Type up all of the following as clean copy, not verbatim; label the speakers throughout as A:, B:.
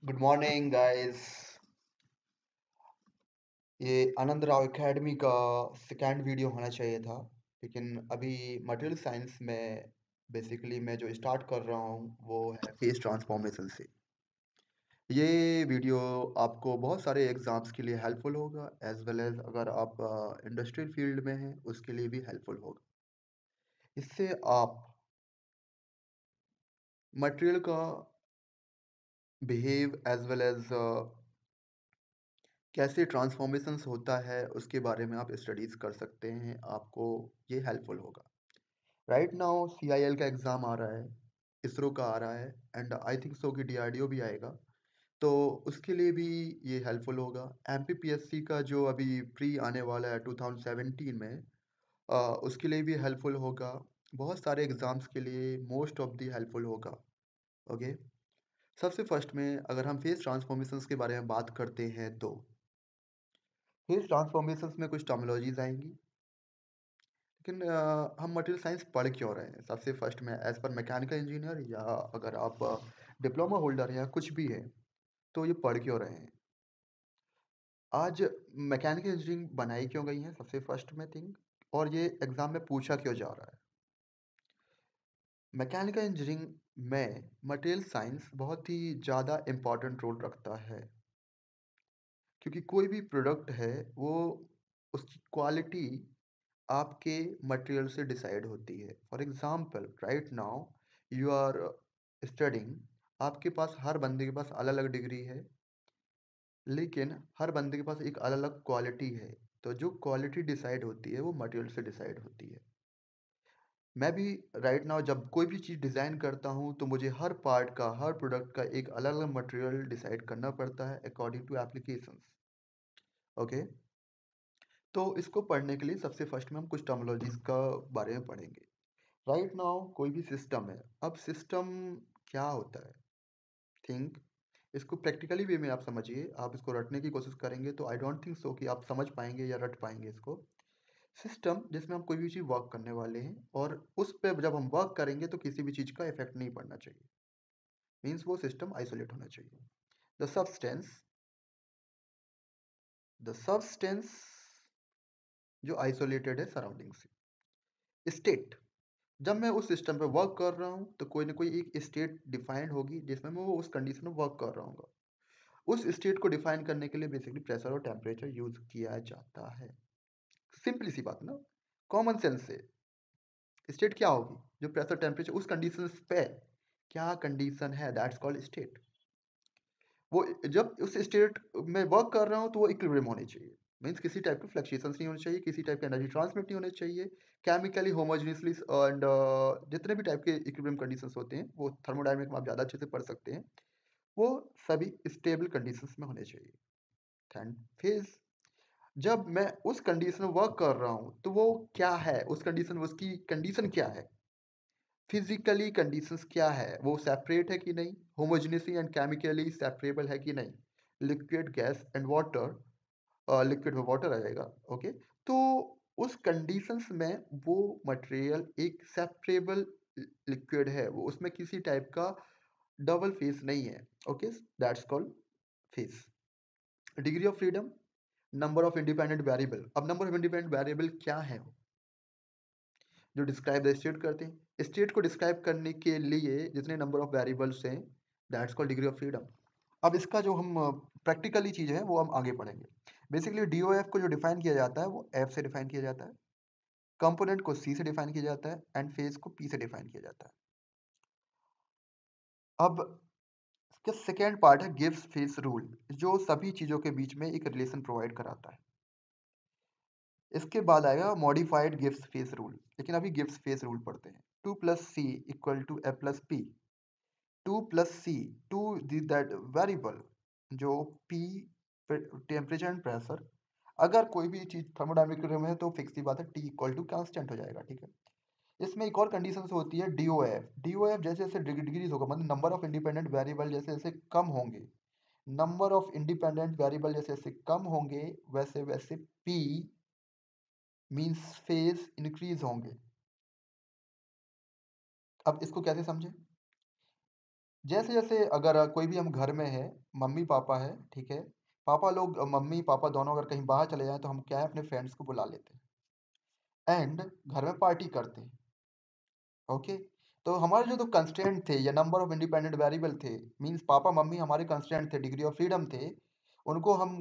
A: Good morning guys. ये आनंद Rao academy का second video होना चाहिए था, लेकिन अभी मटेरियल साइंस में बेसिकली मैं जो स्टार्ट कर रहा हूँ वो है फेस ट्रांसफॉर्मेशन से। ये वीडियो आपको बहुत सारे एग्जाम्स के लिए हेल्पफुल होगा, एज वेल एज अगर आप इंडस्ट्रियल फील्ड में हैं उसके लिए भी हेल्पफुल होगा। इससे आप मटेरियल का बिहेव एज वेल एज कैसे ट्रांसफॉर्मेशंस होता है उसके बारे में आप स्टडीज कर सकते हैं। आपको ये हेल्पफुल होगा। राइट नाउ CIL का एग्ज़ाम आ रहा है, इसरो का आ रहा है, एंड आई थिंक सो कि DRDO भी आएगा, तो उसके लिए भी ये हेल्पफुल होगा। MPPSC का जो अभी प्री आने वाला है 2017 में, उसके लिए भी हेल्पफुल होगा। बहुत सारे एग्ज़ाम्स के लिए मोस्ट ऑफ दी हेल्पफुल होगा। ओके, सबसे फर्स्ट में अगर हम फेस ट्रांसफॉर्मेशंस के बारे में बात करते हैं तो फेस ट्रांसफॉर्मेशंस में कुछ टर्मिनोलॉजीज आएंगी, लेकिन हम मटेरियल साइंस पढ़ क्यों रहे हैं? सबसे फर्स्ट में एज पर मैकेनिकल इंजीनियर, या अगर आप डिप्लोमा होल्डर हैं या कुछ भी है, तो ये पढ़ क्यों रहे हैं? आज मैकेनिकल इंजीनियरिंग बनाई क्यों गई है सबसे फर्स्ट में थिंग, और ये एग्जाम में पूछा क्यों जा रहा है? मैकेनिकल इंजीनियरिंग में मटेरियल साइंस बहुत ही ज़्यादा इम्पोर्टेंट रोल रखता है, क्योंकि कोई भी प्रोडक्ट है वो उसकी क्वालिटी आपके मटेरियल से डिसाइड होती है। For example right now you are studying, आपके पास हर बंदे के पास अलग अलग डिग्री है, लेकिन हर बंदे के पास एक अलग अलग क्वालिटी है। तो जो क्वालिटी डिसाइड होती है वो मटेरियल से डिसाइड होती है। मैं भी राइट नाउ जब कोई भी चीज़ डिज़ाइन करता हूँ तो मुझे हर पार्ट का, हर प्रोडक्ट का एक अलग अलग मटेरियल डिसाइड करना पड़ता है अकॉर्डिंग टू एप्लीकेशंस। ओके, तो इसको पढ़ने के लिए सबसे फर्स्ट में हम कुछ टर्मिनोलॉजीज का बारे में पढ़ेंगे। राइट नाउ कोई भी सिस्टम है, अब सिस्टम क्या होता है? थिंक, इसको प्रैक्टिकली वे में आप समझिए। आप इसको रटने की कोशिश करेंगे तो आई डोंट थिंक सो कि आप समझ पाएंगे या रट पाएंगे इसको। सिस्टम जिसमें हम कोई भी चीज़ वर्क करने वाले हैं, और उस पर जब हम वर्क करेंगे तो किसी भी चीज़ का इफेक्ट नहीं पड़ना चाहिए, मीन्स वो सिस्टम आइसोलेट होना चाहिए। द सब्सटेंस, द सब्सटेंस जो आइसोलेटेड है सराउंडिंग से। स्टेट, जब मैं उस सिस्टम पे वर्क कर रहा हूँ तो कोई ना कोई एक स्टेट डिफाइंड होगी जिसमें मैं वो उस कंडीशन में वर्क कर रहा हूँ। उस स्टेट को डिफाइन करने के लिए बेसिकली प्रेशर और टेम्परेचर यूज किया जाता है। सिंपली सी बात ना, कॉमन सेंस से स्टेट क्या होगी? जो प्रेशर टेम्परेचर उस कंडीशन पे क्या कंडीशन है, दैट्स कॉल्ड स्टेट। वो जब उस स्टेट में वर्क कर रहा हूँ तो वो इक्विलिब्रियम होनी चाहिए, मीन्स किसी टाइप के फ्लक्चुएशंस नहीं होने चाहिए, किसी टाइप की एनर्जी ट्रांसमिट नहीं होने चाहिए, केमिकली होमोजेनियसली, एंड जितने भी टाइप के इक्विलिब्रियम कंडीशंस होते हैं वो थर्मोडायनामिक में आप ज़्यादा अच्छे से पढ़ सकते हैं, वो सभी स्टेबल कंडीशंस में होने चाहिए। एंड फिर जब मैं उस कंडीशन में वर्क कर रहा हूँ तो वो क्या है, उस कंडीशन में उसकी कंडीशन क्या है, फिजिकली कंडीशंस क्या है, वो सेपरेट है कि नहीं, होमोजेनियसली एंड केमिकली सेपरेबल है कि नहीं, liquid gas and water, liquid में वाटर आ जाएगा। ओके, तो उस कंडीशंस में वो मटेरियल एक सेपरेबल लिक्विड है, वो उसमें किसी टाइप का डबल फेस नहीं है। Okay, that's called face. Degree of freedom, number of independent variable. अब नंबर ऑफ इंडिपेंडेंट वेरिएबल क्या है? जो डिस्क्राइब द स्टेट करते हैं। स्टेट को डिस्क्राइब करने के लिए जितने नंबर ऑफ वेरिएबल्स हैं, that's called degree of freedom. अब इसका जो हम प्रैक्टिकली चीज़ है वो हम आगे पढ़ेंगे। बेसिकली DOF को जो डिफाइन किया जाता है वो F से डिफाइन किया जाता है, कंपोनेंट को C से डिफाइन किया जाता है, एंड फेज को P से डिफाइन किया जाता है। अब इसका सेकेंड पार्ट है गिब्स फेस रूल, जो सभी चीज़ों के बीच में एक रिलेशन प्रोवाइड कराता है। इसके बाद आएगा मॉडिफाइड गिब्स फेस रूल, लेकिन अभी गिब्स फेस रूल पढ़ते हैं। 2 + C = F + P। 2 + C, to that variable जो P टेम्परेचर एंड प्रेशर, अगर कोई भी चीज थर्मोडायनामिक में है तो फिक्स ही बात है, T = कांस्टेंट हो जाएगा। ठीक है, इसमें एक और कंडीशन होती है DOF। DOF जैसे जैसे डिग्रीज होगा, मतलब नंबर ऑफ इंडिपेंडेंट वेरिएबल जैसे जैसे कम होंगे, नंबर ऑफ इंडिपेंडेंट वेरिएबल जैसे जैसे कम होंगे, वैसे वैसे P मींस फेज इंक्रीज होंगे। अब इसको कैसे समझें? जैसे जैसे अगर कोई भी हम घर में है, मम्मी पापा है, ठीक है, पापा लोग मम्मी पापा दोनों अगर कहीं बाहर चले जाएं तो हम क्या है अपने फ्रेंड्स को बुला लेते हैं एंड घर में पार्टी करते हैं। ओके, तो हमारे जो तो कंस्ट्रेंट थे या नंबर ऑफ इंडिपेंडेंट वेरिएबल थे, मींस पापा मम्मी हमारे कंस्ट्रेंट थे, डिग्री ऑफ फ्रीडम थे, उनको हम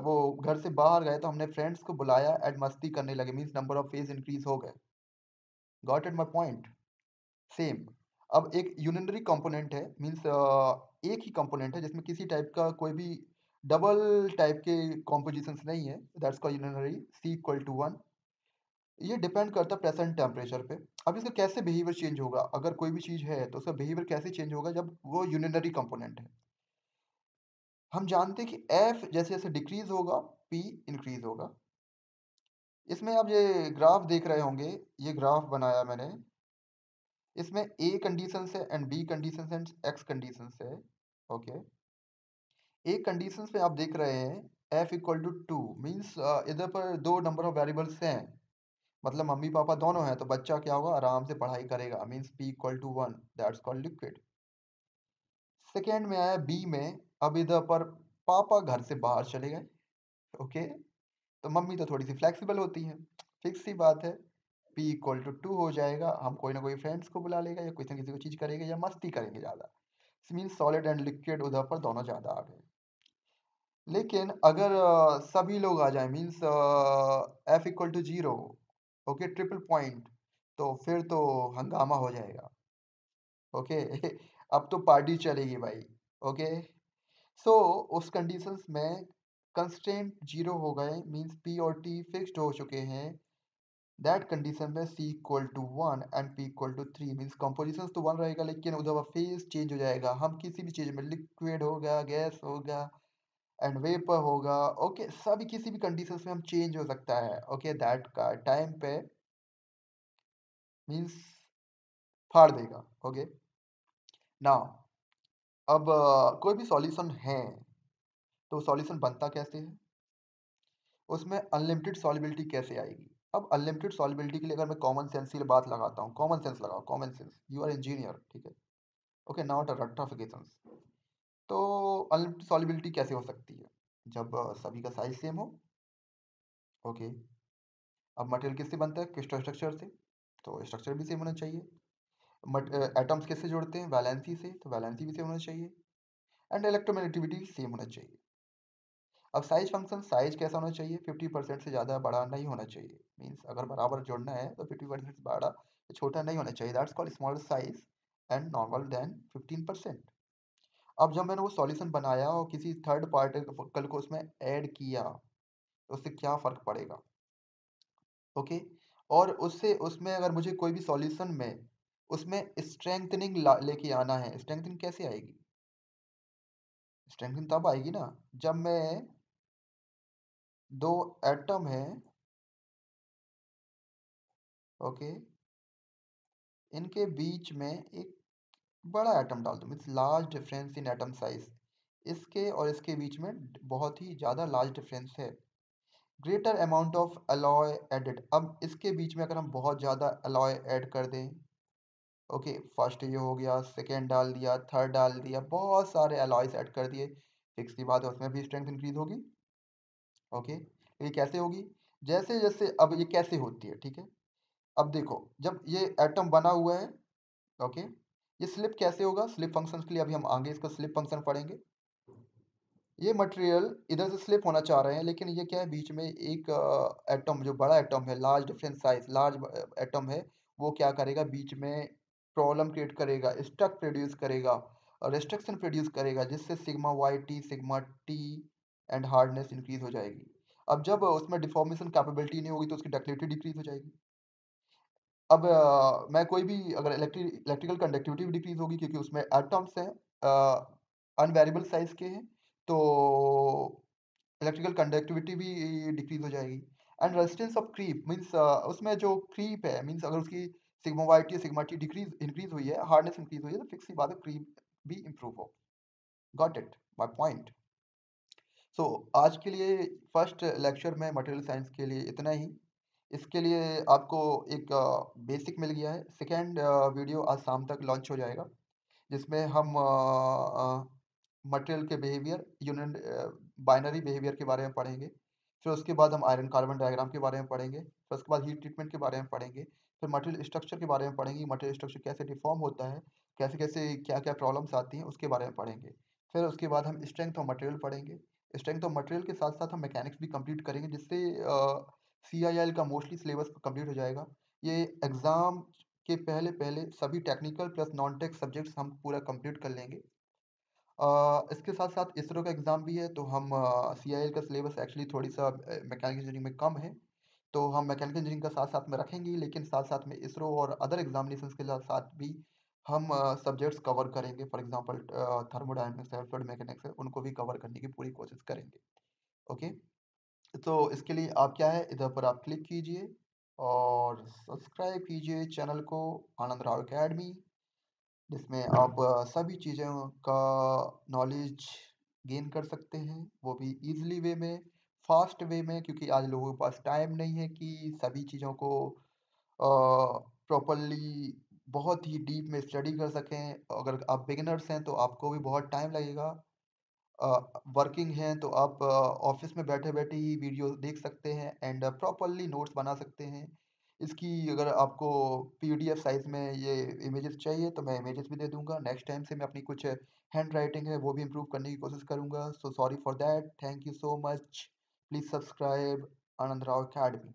A: वो घर से बाहर गए तो हमने फ्रेंड्स को बुलाया एंड मस्ती करने लगे, means number of phase increase हो गए। Got it my point? Same. अब एक यूनिनरी कंपोनेंट है, मींस एक ही कंपोनेंट है जिसमें किसी टाइप का कोई भी डबल टाइप के कॉम्पोजिशंस नहीं है, that's called unary, C equal to one. ये डिपेंड करता है प्रेजेंट टेम्परेचर पे। अब इसका कैसे बिहेवियर चेंज होगा, अगर कोई भी चीज है तो उसका बिहेवियर कैसे चेंज होगा जब वो यूनिनरी कंपोनेंट है। हम जानते हैं कि एफ जैसे जैसे डिक्रीज होगा, पी इंक्रीज होगा। इसमें आप ये ग्राफ देख रहे होंगे, ये ग्राफ बनाया मैंने, इसमें ए कंडीशन है and B condition and X condition है। ओके, ए कंडीशन पे आप देख रहे हैं F equal to two, means इधर पर दो नंबर ऑफ वेरिएबल्स हैं, मतलब मम्मी पापा दोनों हैं, तो बच्चा क्या होगा, आराम से पढ़ाई करेगा, means P equal to one, that's called liquid. Second में आया बी में, अब इधर पर पापा घर से बाहर चले गए। ओके, तो मम्मी तो थोड़ी सी फ्लेक्सिबल होती है, फिक्स सी बात है, पी इक्वल टू टू हो जाएगा, हम कोई ना कोई फ्रेंड्स को बुला लेगा या किसी ना किसी को चीज करेंगे या मस्ती करेंगे ज्यादा, मीन्स सॉलिड एंड लिक्विड उधर पर दोनों ज्यादा आ गए। लेकिन अगर सभी लोग आ जाएं, means F equal to zero, okay, triple point, तो फिर तो हंगामा हो जाएगा। ओके अब तो पार्टी चलेगी भाई। ओके, सो उस कंडीशंस में कंस्ट्रेंट जीरो हो गए, मीन्स पी और टी फिक्स्ड हो चुके हैं, दैट कंडीशन में C equal to one and P equal to three, means composition तो वन रहेगा लेकिन उधर फेज चेंज हो जाएगा, हम किसी भी चीज में लिक्विड होगा, गैस होगा एंड वेपर होगा, ओके, सभी किसी भी कंडीशंस में हम चेंज हो सकता है। ओके, दैट का टाइम पे मीन्स फाड़ देगा। ओके, नाउ अब कोई भी सॉल्यूशन है तो सॉल्यूशन बनता कैसे है, उसमें अनलिमिटेड सॉल्युबिलिटी कैसे आएगी। अब अनलिमिटेड सॉल्युबिलिटी के लिए अगर मैं कॉमन सेंस की बात लगाता हूँ, कॉमन सेंस लगाओ, common sense, you are engineer, ठीक है, ओके, नॉट अ रट्टाफिकेशंस। तो अनलिमिटेड सॉल्युबिलिटी कैसे हो सकती है, जब सभी का साइज सेम हो। ओके, अब मटेरियल किससे बनता है, क्रिस्टल स्ट्रक्चर से, तो स्ट्रक्चर भी सेम होना चाहिए। एटम्स किससे जुड़ते हैं, वैलेंसी से, तो वैलेंसी भी सेम होना चाहिए एंड इलेक्ट्रोनेगेटिविटी सेम होना चाहिए। अब साइज फंक्शन, साइज कैसा होना चाहिए, 50% से ज़्यादा बड़ा नहीं होना चाहिए, मीन्स अगर बराबर जोड़ना है तो 50% से बड़ा छोटा नहीं होना चाहिए, that's called small size and normal then 15%। अब जब मैंने वो सॉल्यूशन बनाया और किसी थर्ड पार्टिकल को उसमें ऐड किया तो उससे क्या फ़र्क पड़ेगा। ओके, और उससे उसमें अगर मुझे कोई भी सॉल्यूशन में उसमें स्ट्रेंथनिंग लेके आना है, स्ट्रेंथनिंग कैसे आएगी, स्ट्रेंथनिंग तब आएगी ना जब मैं दो एटम है, ओके, इनके बीच में एक बड़ा एटम डाल दो, means large difference in atom size, इसके और इसके बीच में बहुत ही ज़्यादा लार्ज डिफरेंस है, greater amount of alloy added. अब इसके बीच में अगर हम बहुत ज़्यादा अलॉय ऐड कर दें, ओके, फर्स्ट ये हो गया, सेकेंड डाल दिया, थर्ड डाल दिया, बहुत सारे अलॉयस ऐड कर दिए, फिक्स की बात है उसमें भी स्ट्रेंथ इंक्रीज होगी। ओके, ये कैसे होगी, जैसे जैसे अब ये कैसे होती है, ठीक है, अब देखो जब ये एटम बना हुआ है, ओके, ये स्लिप कैसे होगा, स्लिप फंक्शन के लिए अभी हम आगे इसका स्लिप फंक्शन पढ़ेंगे। ये मटेरियल इधर से स्लिप होना चाह रहे हैं लेकिन ये क्या है, बीच में एक एटम, जो बड़ा एटम है, large difference size, large atom है, वो क्या करेगा, बीच में प्रॉब्लम क्रिएट करेगा, स्टक प्रोड्यूस करेगा और रिस्ट्रिक्शन प्रोड्यूस करेगा, जिससे sigma Y T, sigma T and hardness increase हो जाएगी। अब जब उसमें डिफॉर्मेशन कैपेबिलिटी नहीं होगी तो उसकी डक्टिलिटी डिक्रीज हो जाएगी। अब मैं कोई भी अगर इलेक्ट्रिकल कंडक्टिविटी भी डिक्रीज होगी क्योंकि उसमें एटम्स हैं, अनवेरिएबल साइज के हैं, तो इलेक्ट्रिकल कंडक्टिविटी भी डिक्रीज हो जाएगी and resistance of creep, means उसमें जो क्रीप है, मींस अगर उसकी sigma Y T sigma T decrease increase हुई है, हार्डनेस इंक्रीज हुई है, तो फिक्स सी बात है क्रीप भी इंप्रूव हो। Got it my point? So आज के लिए फर्स्ट लेक्चर में मटेरियल साइंस के लिए इतना ही। इसके लिए आपको एक बेसिक मिल गया है, सेकेंड वीडियो आज शाम तक लॉन्च हो जाएगा, जिसमें हम मटेरियल के बिहेवियर, बाइनरी बिहेवियर के बारे में पढ़ेंगे। फिर उसके बाद हम आयरन कार्बन डायग्राम के बारे में पढ़ेंगे। फिर उसके बाद हीट ट्रीटमेंट के बारे में पढ़ेंगे। फिर मटेरियल स्ट्रक्चर के बारे में पढ़ेंगे, मटेरियल स्ट्रक्चर कैसे डिफ़ॉर्म होता है, कैसे-कैसे, क्या-क्या प्रॉब्लम्स आती हैं, उसके बारे में पढ़ेंगे। फिर उसके बाद हम स्ट्रेंथ ऑफ मटेरियल पढ़ेंगे। स्ट्रेंथ ऑफ मटेरियल के साथ-साथ हम मैकेनिक्स भी कंप्लीट करेंगे, जिससे सीआईएल का मोस्टली सिलेबस कंप्लीट हो जाएगा। ये एग्ज़ाम के पहले-पहले सभी technical plus non tech subjects हम पूरा कंप्लीट कर लेंगे। इसके साथ-साथ इसरो का एग्ज़ाम भी है, तो हम सीआईएल का सिलेबस एक्चुअली थोड़ी-सा मैकेनिकल इंजीनियरिंग में कम है, तो हम मैकेनिकल इंजीनियरिंग का साथ-साथ में रखेंगे ही, लेकिन साथ-साथ में इसरो और अदर एग्ज़ामिनेशंस के साथ भी हम सब्जेक्ट्स कवर करेंगे। फॉर एग्ज़ाम्पल थर्मोडायनामिक्स है, फ्लूइड मैकेनिक्स है, उनको भी कवर करने की पूरी कोशिश करेंगे। ओके? तो इसके लिए आप क्या है, इधर पर आप क्लिक कीजिए और सब्सक्राइब कीजिए चैनल को, आनंद राव अकेडमी, जिसमें आप सभी चीज़ों का नॉलेज गेन कर सकते हैं, वो भी ईज़िली वे में, फ़ास्ट वे में, क्योंकि आज लोगों के पास टाइम नहीं है कि सभी चीज़ों को प्रॉपर्ली बहुत ही डीप में स्टडी कर सकें। अगर आप बिगिनर्स हैं, तो आपको भी बहुत टाइम लगेगा। वर्किंग हैं, तो आप ऑफ़िस में बैठे-बैठे ही वीडियो देख सकते हैं एंड प्रॉपर्ली नोट्स बना सकते हैं। इसकी अगर आपको पीडीएफ साइज़ में ये इमेजेस चाहिए, तो मैं इमेजेस भी दे दूँगा। नेक्स्ट टाइम से मैं अपनी कुछ हैंड राइटिंग है, वो भी इम्प्रूव करने की कोशिश करूँगा। So sorry for that. Thank you so much. Please subscribe Anand Rao academy.